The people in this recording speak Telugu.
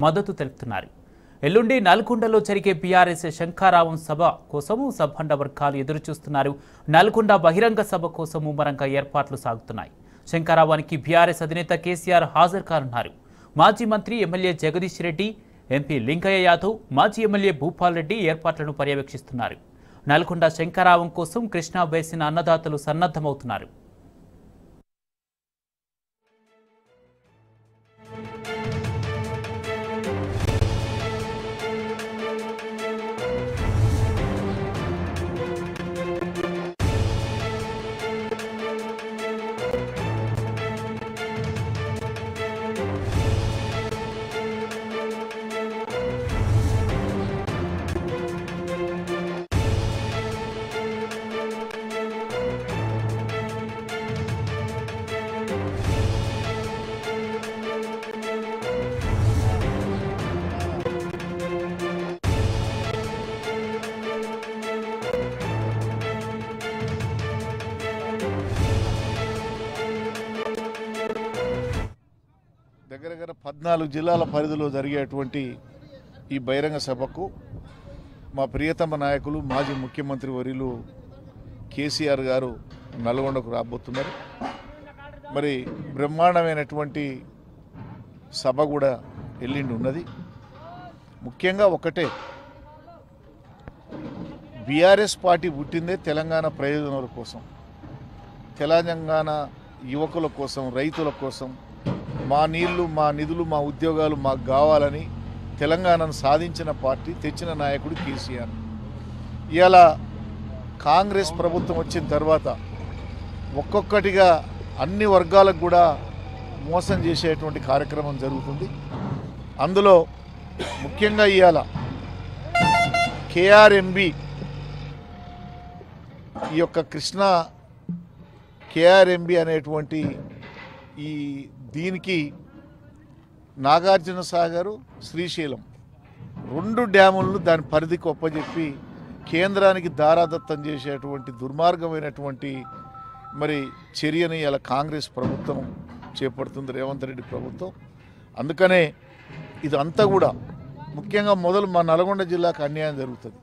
మద్దతు తెలుపుతున్నారు. ఎల్లుండి నల్గొండలో జరిగే బీఆర్ఎస్ శంఖారావం సభ కోసము సబ్బండ వర్గాలు ఎదురుచూస్తున్నారు. నల్గొండ బహిరంగ సభ కోసం ముమ్మరంగా ఏర్పాట్లు సాగుతున్నాయి. శంఖారావానికి బీఆర్ఎస్ అధినేత కేసీఆర్ హాజరు కానున్నారు. మాజీ మంత్రి ఎమ్మెల్యే జగదీష్ రెడ్డి, ఎంపీ లింగయ్య యాదవ్, మాజీ ఎమ్మెల్యే భూపాల్ రెడ్డి ఏర్పాట్లను పర్యవేక్షిస్తున్నారు. నల్గొండ శంఖారావం కోసం కృష్ణా బేసిన్ అన్నదాతలు సన్నద్ధమవుతున్నారు. దగ్గర 14 జిల్లాల పరిధిలో జరిగేటువంటి ఈ బహిరంగ సభకు మా ప్రియతమ నాయకులు మాజీ ముఖ్యమంత్రి వర్యులు కేసీఆర్ గారు నల్గొండకు రాబోతున్నారు. మరి బ్రహ్మాండమైనటువంటి సభ కూడా ఎల్లుండి ఉన్నది. ముఖ్యంగా ఒకటే, బీఆర్ఎస్ పార్టీ పుట్టిందే తెలంగాణ ప్రయోజనాల కోసం, తెలంగాణ యువకుల కోసం, రైతుల కోసం, మా నీళ్లు, మా నిధులు, మా ఉద్యోగాలు మాకు కావాలని తెలంగాణను సాధించిన పార్టీ, తెచ్చిన నాయకుడు కేసీఆర్. ఇవాళ కాంగ్రెస్ ప్రభుత్వం వచ్చిన తర్వాత ఒక్కొక్కటిగా అన్ని వర్గాలకు కూడా మోసం చేసేటువంటి కార్యక్రమం జరుగుతుంది. అందులో ముఖ్యంగా ఇవాళ కేఆర్ఎంబి, ఈ యొక్క కృష్ణా కేఆర్ఎంబి అనేటువంటి ఈ దీనికి నాగార్జున సాగరు, శ్రీశైలం 2 డ్యాములను దాని పరిధికి ఒప్పజెప్పి కేంద్రానికి దారాదత్తం చేసేటువంటి దుర్మార్గమైనటువంటి మరి చర్యని ఇలా కాంగ్రెస్ ప్రభుత్వం చేపడుతుంది, రేవంత్ రెడ్డి ప్రభుత్వం. అందుకనే ఇదంతా కూడా ముఖ్యంగా మొదలు మా నల్గొండ జిల్లాకు అన్యాయం జరుగుతుంది.